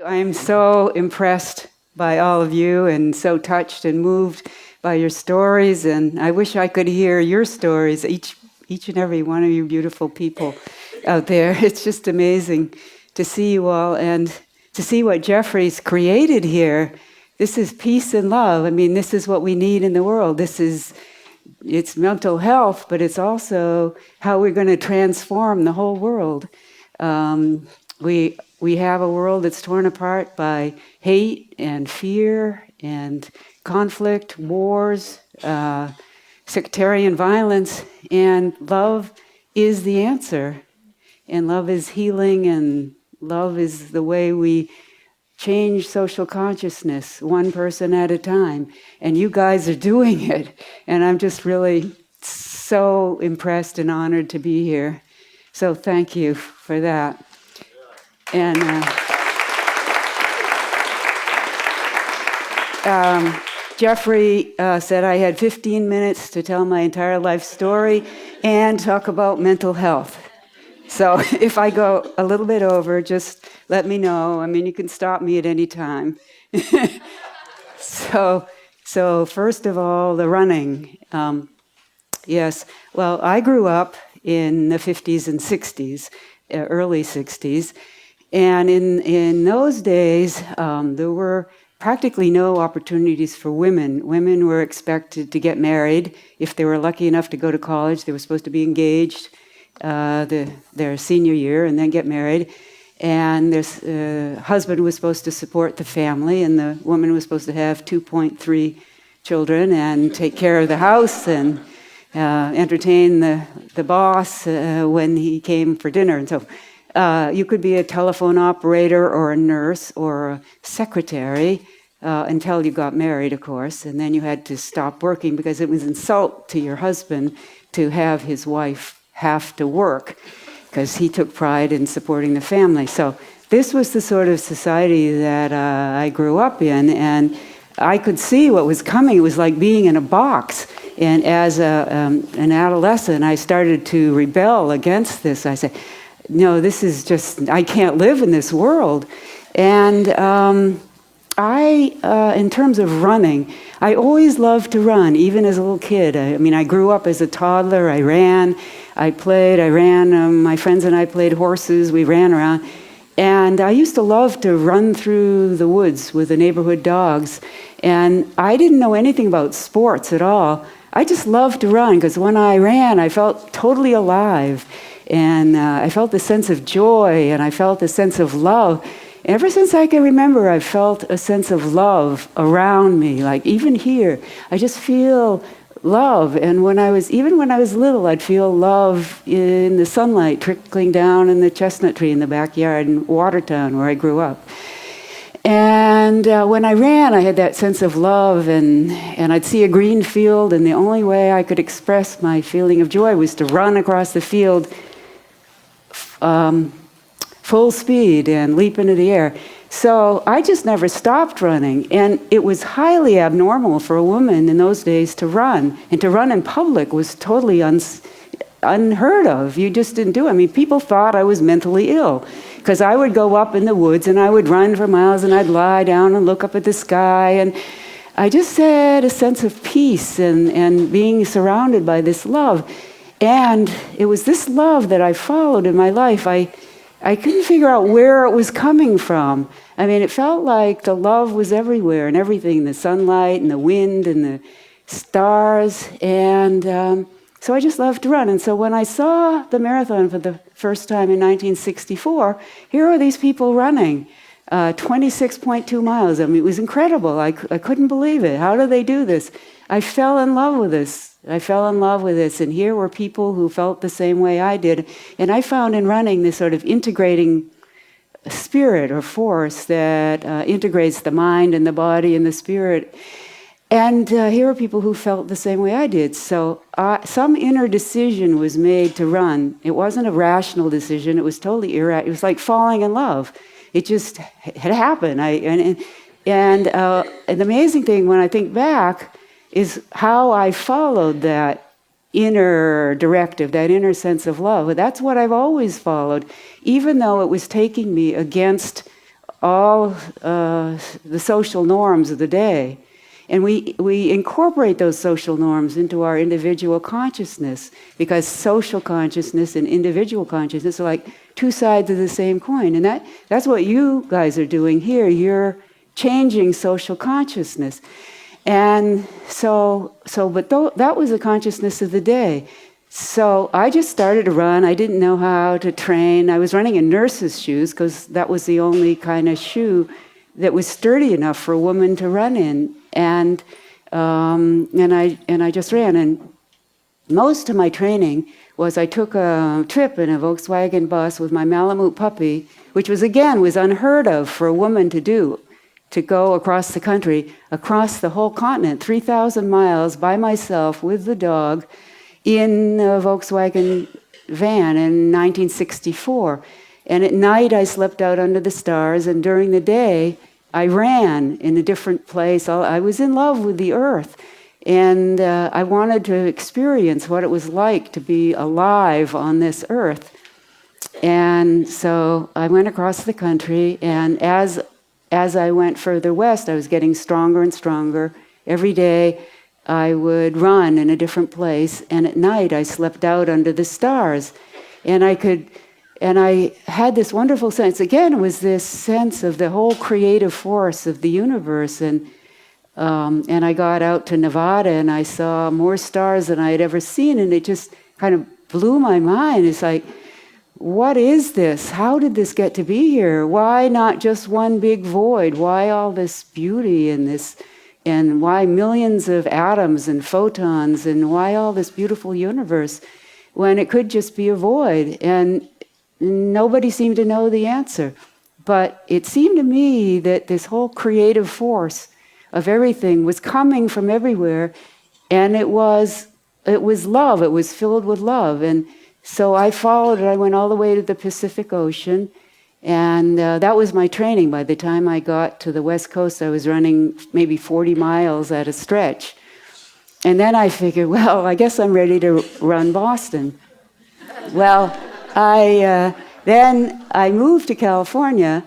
I am so impressed by all of you and so touched and moved by your stories, and I wish I could hear your stories, each and every one of you beautiful people out there. It's just amazing to see you all and to see what Jeffrey's created here. This is peace and love. I mean, this is what we need in the world. It's mental health, but it's also how we're going to transform the whole world. We have a world that's torn apart by hate and fear and conflict, wars, sectarian violence, and love is the answer. And love is healing, and love is the way we change social consciousness, one person at a time. And you guys are doing it. And I'm just really so impressed and honored to be here. So thank you for that. And Jeffrey said I had 15 minutes to tell my entire life story and talk about mental health. So if I go a little bit over, just let me know. I mean, you can stop me at any time. So first of all, the running. Yes, well, I grew up in the 50s and 60s, early 60s. And in those days, there were practically no opportunities for women. Women were expected to get married. If they were lucky enough to go to college, they were supposed to be engaged their senior year and then get married. And their husband was supposed to support the family, and the woman was supposed to have 2.3 children and take care of the house and entertain the boss when he came for dinner. And so you could be a telephone operator or a nurse or a secretary until you got married, of course, and then you had to stop working because it was an insult to your husband to have his wife have to work because he took pride in supporting the family. So this was the sort of society that I grew up in, and I could see what was coming. It was like being in a box. And as an adolescent, I started to rebel against this. I said, no, this is just, I can't live in this world. And in terms of running, I always loved to run, even as a little kid. I mean, I grew up as a toddler. I ran, my friends and I played horses, we ran around. And I used to love to run through the woods with the neighborhood dogs. And I didn't know anything about sports at all. I just loved to run, because when I ran, I felt totally alive. And I felt a sense of joy, and I felt a sense of love. Ever since I can remember, I felt a sense of love around me. Like even here, I just feel love. And when I was little, I'd feel love in the sunlight trickling down in the chestnut tree in the backyard in Watertown, where I grew up. And when I ran, I had that sense of love, and I'd see a green field, and the only way I could express my feeling of joy was to run across the field full speed and leap into the air. So I just never stopped running, and it was highly abnormal for a woman in those days to run, and to run in public was totally unheard of. You just didn't do it. I mean, people thought I was mentally ill, because I would go up in the woods and I would run for miles, and I'd lie down and look up at the sky, and I just had a sense of peace and being surrounded by this love. And it was this love that I followed in my life. I couldn't figure out where it was coming from. I mean, it felt like the love was everywhere and everything, the sunlight and the wind and the stars. And so I just loved to run. And so when I saw the marathon for the first time in 1964, here are these people running 26.2 miles. I mean, it was incredible. I couldn't believe it. How do they do this? I fell in love with this. And here were people who felt the same way I did. And I found in running this sort of integrating spirit or force that integrates the mind and the body and the spirit. And here were people who felt the same way I did. So some inner decision was made to run. It wasn't a rational decision. It was totally irrational. It was like falling in love. It just had happened. And the amazing thing when I think back is how I followed that inner directive, that inner sense of love. That's what I've always followed, even though it was taking me against all the social norms of the day. And we incorporate those social norms into our individual consciousness, because social consciousness and individual consciousness are like two sides of the same coin. And that's what you guys are doing here. You're changing social consciousness. And that was the consciousness of the day. So I just started to run. I didn't know how to train. I was running in nurse's shoes because that was the only kind of shoe that was sturdy enough for a woman to run in. And I just ran. And most of my training was I took a trip in a Volkswagen bus with my Malamute puppy, which was unheard of for a woman to do, to go across the country, across the whole continent, 3,000 miles by myself with the dog in a Volkswagen van in 1964. And at night I slept out under the stars, and during the day I ran in a different place. I was in love with the earth, and I wanted to experience what it was like to be alive on this earth. And so I went across the country, and as I went further west, I was getting stronger and stronger. Every day I would run in a different place, and at night I slept out under the stars. And I had this wonderful sense. Again, it was this sense of the whole creative force of the universe. And I got out to Nevada, and I saw more stars than I had ever seen, and it just kind of blew my mind. It's like, what is this? How did this get to be here? Why not just one big void? Why all this beauty and this, and why millions of atoms and photons, and why all this beautiful universe when it could just be a void? And nobody seemed to know the answer. But it seemed to me that this whole creative force of everything was coming from everywhere, and it was love. It was filled with love. And so I followed it. I went all the way to the Pacific Ocean, and that was my training. By the time I got to the West Coast, I was running maybe 40 miles at a stretch. And then I figured, well, I guess I'm ready to run Boston. Well, then I moved to California,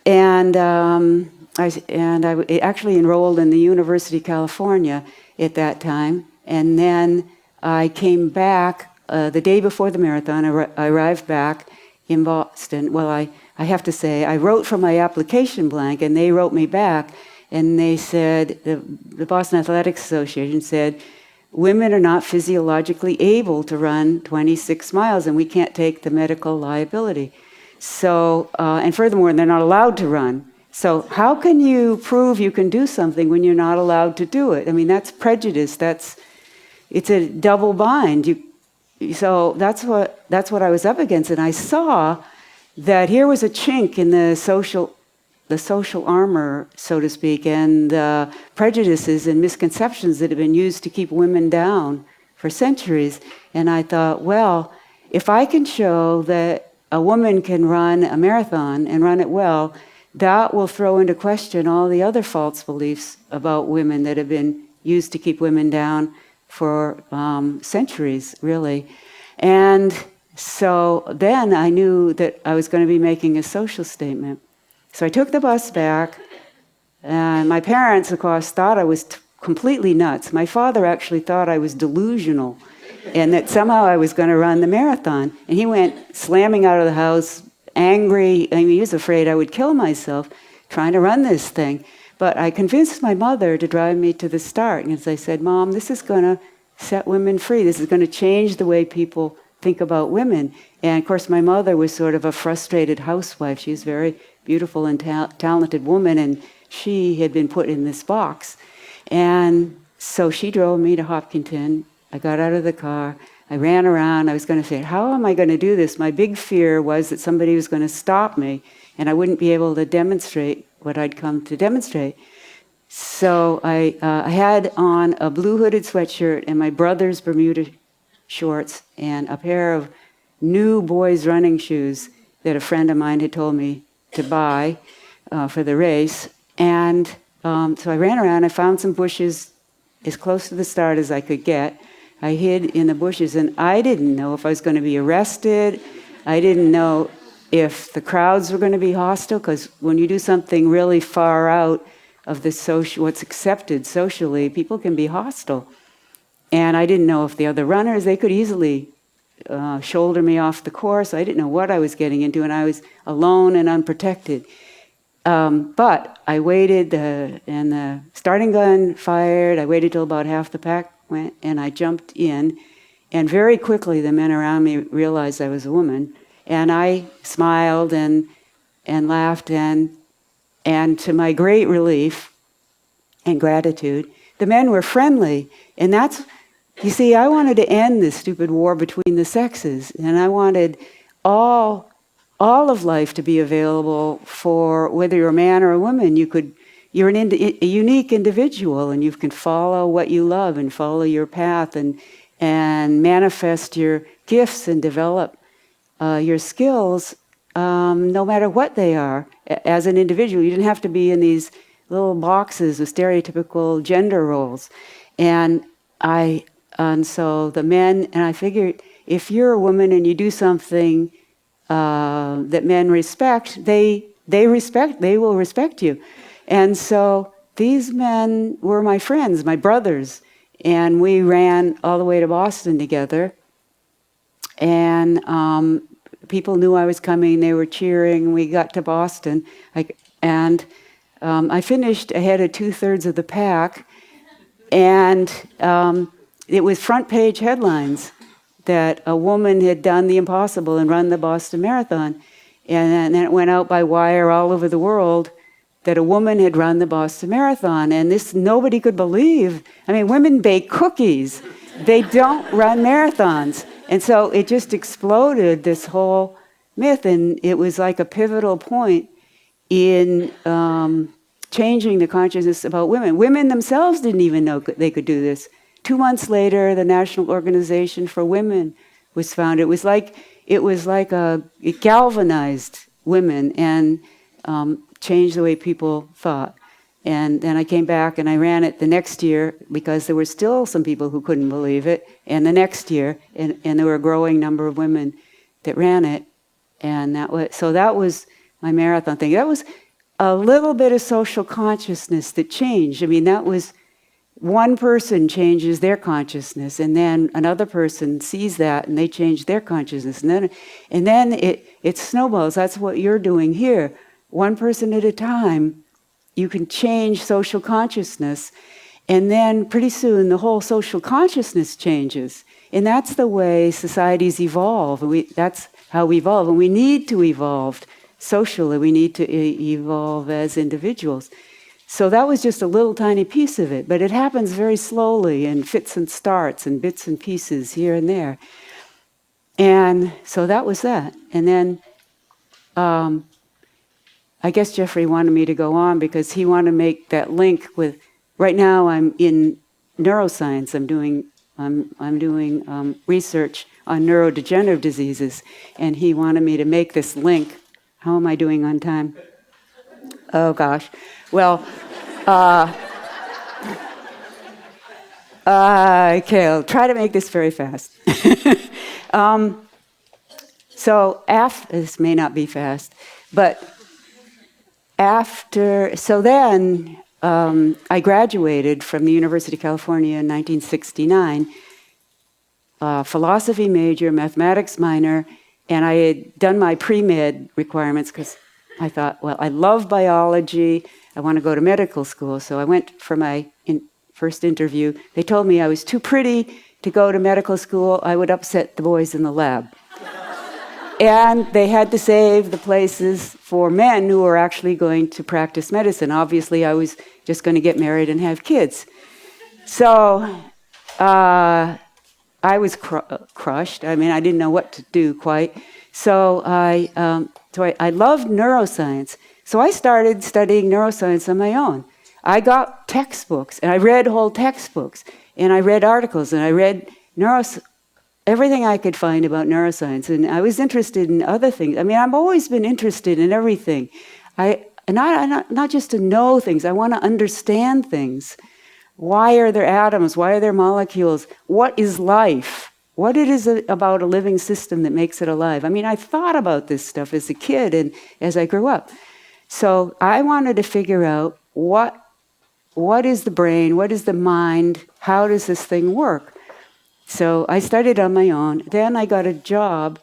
and I actually enrolled in the University of California at that time. And then I came back the day before the marathon. I arrived back in Boston. Well, I have to say, I wrote from my application blank, and they wrote me back, and they said, the Boston Athletics Association said, women are not physiologically able to run 26 miles, and we can't take the medical liability. So, and furthermore, they're not allowed to run. So how can you prove you can do something when you're not allowed to do it? I mean, that's prejudice. It's a double bind. So that's what I was up against, and I saw that here was a chink in the social armor, so to speak, and the prejudices and misconceptions that have been used to keep women down for centuries. And I thought, well, if I can show that a woman can run a marathon and run it well, that will throw into question all the other false beliefs about women that have been used to keep women down for centuries, really. And so then I knew that I was going to be making a social statement. So I took the bus back, and my parents, of course, thought I was completely nuts. My father actually thought I was delusional, and that somehow I was going to run the marathon. And he went slamming out of the house, angry. I mean, he was afraid I would kill myself trying to run this thing. But I convinced my mother to drive me to the start. And as I said, Mom, this is going to set women free. This is going to change the way people think about women. And of course, my mother was sort of a frustrated housewife. She was a very beautiful and talented woman, and she had been put in this box. And so she drove me to Hopkinton. I got out of the car. I ran around. I was going to say, how am I going to do this? My big fear was that somebody was going to stop me, and I wouldn't be able to demonstrate what I'd come to demonstrate. So I had on a blue hooded sweatshirt and my brother's Bermuda shorts and a pair of new boys' running shoes that a friend of mine had told me to buy for the race. And so I ran around. I found some bushes as close to the start as I could get. I hid in the bushes, and I didn't know if I was going to be arrested. I didn't know if the crowds were going to be hostile, because when you do something really far out of the social, what's accepted socially, people can be hostile. And I didn't know if the other runners, they could easily shoulder me off the course. I didn't know what I was getting into, and I was alone and unprotected. But I waited, and the starting gun fired. I waited till about half the pack went, and I jumped in. And very quickly, the men around me realized I was a woman. And I smiled and laughed, and to my great relief and gratitude, the men were friendly. And that's, you see, I wanted to end this stupid war between the sexes, and I wanted all of life to be available for whether you're a man or a woman. You're a unique individual, and you can follow what you love and follow your path and manifest your gifts and develop your skills, no matter what they are, as an individual. You didn't have to be in these little boxes with stereotypical gender roles. And so the men, and I figured if you're a woman and you do something that men respect, they will respect you. And so these men were my friends, my brothers, and we ran all the way to Boston together. And people knew I was coming, they were cheering. We got to Boston, I finished ahead of 2/3 of the pack, and it was front page headlines that a woman had done the impossible and run the Boston Marathon. And then it went out by wire all over the world that a woman had run the Boston Marathon. And this nobody could believe. I mean, women bake cookies. They don't run marathons. And so it just exploded, this whole myth. And it was like a pivotal point in changing the consciousness about women. Women themselves didn't even know they could do this. 2 months later, the National Organization for Women was founded. It galvanized women and changed the way people thought. And then I came back and I ran it the next year because there were still some people who couldn't believe it. And the next year, and there were a growing number of women that ran it. And that was my marathon thing. That was a little bit of social consciousness that changed. I mean, that was one person changes their consciousness, and then another person sees that and they change their consciousness. And then it snowballs. That's what you're doing here. One person at a time, you can change social consciousness, and then pretty soon the whole social consciousness changes. And that's the way societies evolve. That's how we evolve. And we need to evolve socially. We need to evolve as individuals. So that was just a little tiny piece of it, but it happens very slowly in fits and starts and bits and pieces here and there. And so that was that. And then I guess Jeffrey wanted me to go on because he wanted to make that link with, right now I'm in neuroscience. I'm doing research on neurodegenerative diseases, and he wanted me to make this link. How am I doing on time? Oh gosh. Well, okay, I'll try to make this very fast. This may not be fast, but then I graduated from the University of California in 1969, philosophy major, mathematics minor, and I had done my pre-med requirements because I thought, well, I love biology, I want to go to medical school. So I went for my first interview. They told me I was too pretty to go to medical school. I would upset the boys in the lab. And they had to save the places for men who were actually going to practice medicine. Obviously, I was just going to get married and have kids. So I was crushed. I mean, I didn't know what to do quite. So I loved neuroscience. So I started studying neuroscience on my own. I got textbooks, and I read whole textbooks, and I read articles, and I read everything I could find about neuroscience. And I was interested in other things. I mean, I've always been interested in everything. Not just to know things. I want to understand things. Why are there atoms? Why are there molecules? What is life? what it is about a living system that makes it alive. I mean, I thought about this stuff as a kid and as I grew up. So I wanted to figure out what is the brain, what is the mind, how does this thing work? So I studied on my own. Then I got a job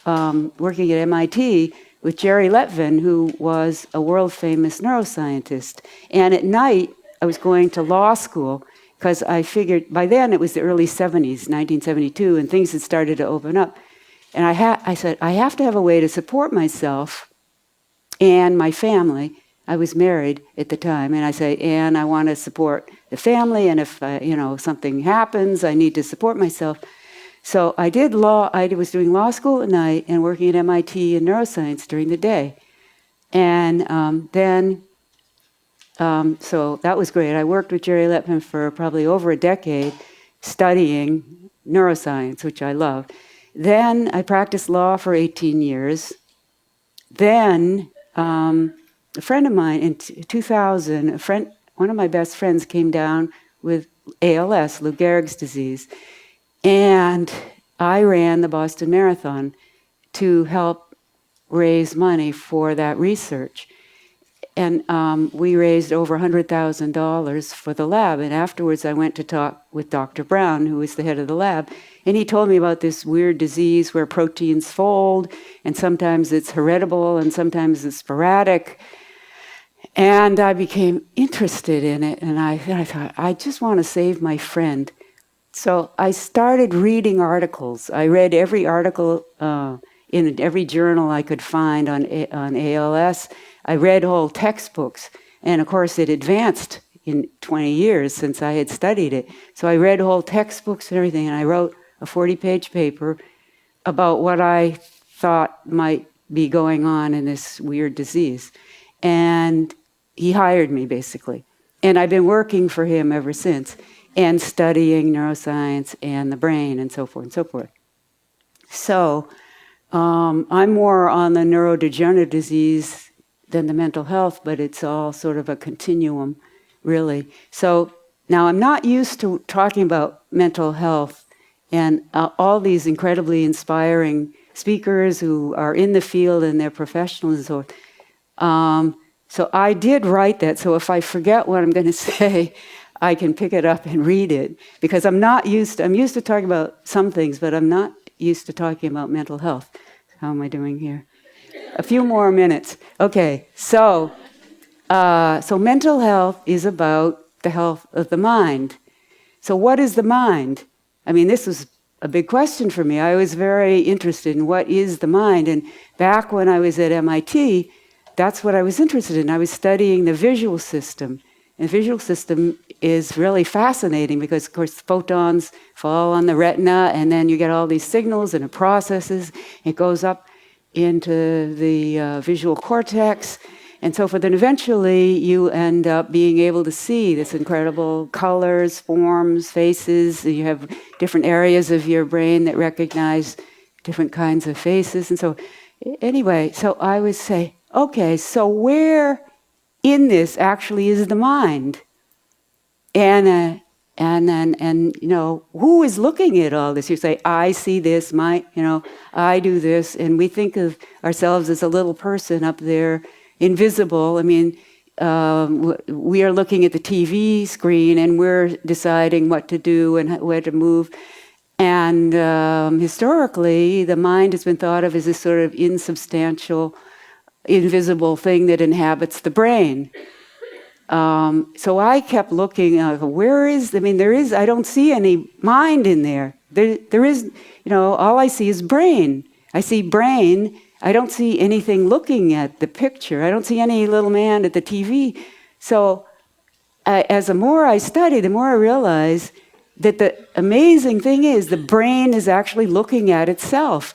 working at MIT with Jerry Letvin, who was a world-famous neuroscientist. And at night, I was going to law school because I figured, by then it was the early 70s, 1972, and things had started to open up. And I said, I have to have a way to support myself and my family. I was married at the time, and I say, and I want to support the family, and if something happens, I need to support myself. So I did law. I was doing law school at night and working at MIT in neuroscience during the day. And so that was great. I worked with Jerry Letvin for probably over a decade studying neuroscience, which I love. Then I practiced law for 18 years. Then a friend of mine in 2000, one of my best friends came down with ALS, Lou Gehrig's disease. And I ran the Boston Marathon to help raise money for that research. And we raised over $100,000 for the lab. And afterwards, I went to talk with Dr. Brown, who was the head of the lab. And he told me about this weird disease where proteins fold, and sometimes it's heritable, and sometimes it's sporadic. And I became interested in it. And I thought, I just want to save my friend. So I started reading articles. I read every article in every journal I could find on ALS. I read whole textbooks. And of course, it advanced in 20 years since I had studied it. So I read whole textbooks and everything, and I wrote a 40-page paper about what I thought might be going on in this weird disease. And he hired me, basically. And I've been working for him ever since, and studying neuroscience and the brain and so forth and so forth. So I'm more on the neurodegenerative disease than the mental health, but it's all sort of a continuum, really. So now I'm not used to talking about mental health and all these incredibly inspiring speakers who are in the field and they're professionals and so forth. So I did write that, so if I forget what I'm going to say, I can pick it up and read it, because I'm used to talking about some things, but I'm not used to talking about mental health. How am I doing here? A few more minutes. Okay, so mental health is about the health of the mind. So what is the mind? I mean, this was a big question for me. I was very interested in what is the mind, and back when I was at MIT, that's what I was interested in. I was studying the visual system. And the visual system is really fascinating because, of course, photons fall on the retina, and then you get all these signals, and it processes. It goes up into the visual cortex, and so forth. And eventually, you end up being able to see this incredible colors, forms, faces. You have different areas of your brain that recognize different kinds of faces. And so, anyway, so I would say, okay, so where in this actually is the mind? And who is looking at all this? You say, I see this, I do this, and we think of ourselves as a little person up there, invisible. I mean, we are looking at the TV screen and we're deciding what to do and where to move. And historically, the mind has been thought of as this sort of insubstantial, invisible thing that inhabits the brain. So I kept looking, I don't see any mind in there. There is, all I see is brain. I see brain. I don't see anything looking at the picture. I don't see any little man at the TV. So as the more I study, the more I realize that the amazing thing is the brain is actually looking at itself.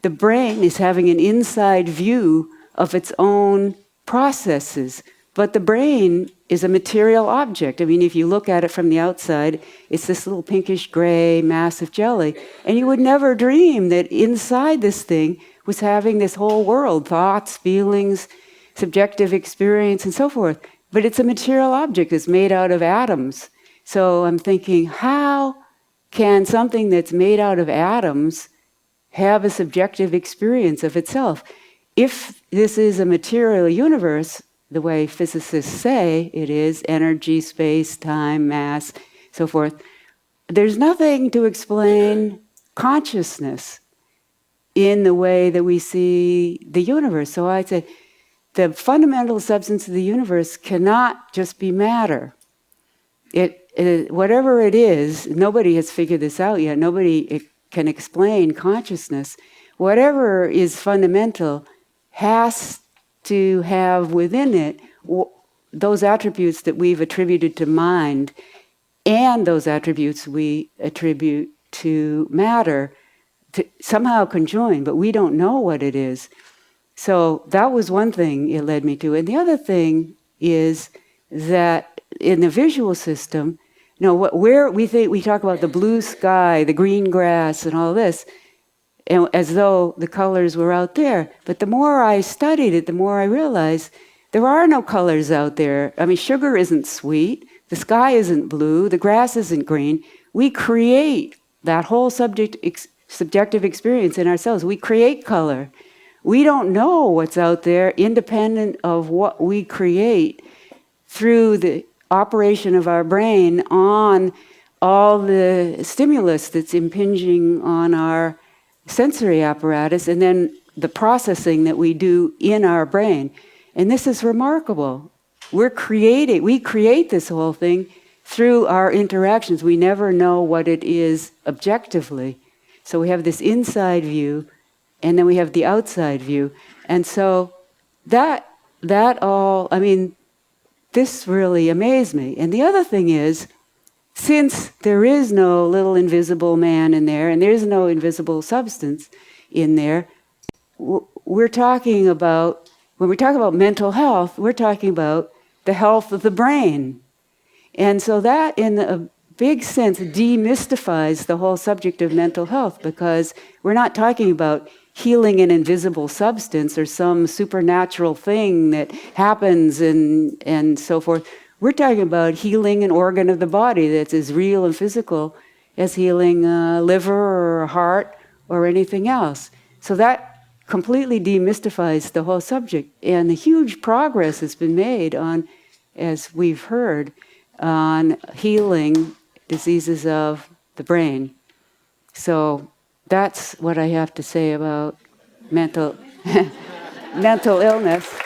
The brain is having an inside view of its own processes. But the brain is a material object. I mean, if you look at it from the outside, it's this little pinkish gray mass of jelly. And you would never dream that inside this thing was having this whole world, thoughts, feelings, subjective experience, and so forth. But it's a material object. It's made out of atoms. So I'm thinking, how can something that's made out of atoms have a subjective experience of itself? If this is a material universe, the way physicists say it is, energy, space, time, mass, so forth, there's nothing to explain consciousness in the way that we see the universe. So I said, the fundamental substance of the universe cannot just be matter. Whatever it is, nobody has figured this out yet. Nobody can explain consciousness. Whatever is fundamental has to have within it those attributes that we've attributed to mind and those attributes we attribute to matter, to somehow conjoin, but we don't know what it is. So that was one thing it led me to. And the other thing is that in the visual system, where we talk about the blue sky, the green grass, and all this, and as though the colors were out there. But the more I studied it, the more I realized there are no colors out there. I mean, sugar isn't sweet, the sky isn't blue, the grass isn't green. We create that whole subjective experience in ourselves. We create color. We don't know what's out there independent of what we create through the operation of our brain on all the stimulus that's impinging on our sensory apparatus, and then the processing that we do in our brain. And this is remarkable. We create this whole thing through our interactions. We never know what it is objectively. So we have this inside view, and then we have the outside view. And so that all, I mean, this really amazed me. And the other thing is, since there is no little invisible man in there, and there's no invisible substance in there, we're talking about, when we talk about mental health, we're talking about the health of the brain. And so that, in a big sense, demystifies the whole subject of mental health, because we're not talking about healing an invisible substance or some supernatural thing that happens and so forth. We're talking about healing an organ of the body that's as real and physical as healing a liver or a heart or anything else. So that completely demystifies the whole subject. And the huge progress has been made on, as we've heard, on healing diseases of the brain. So that's what I have to say about mental illness.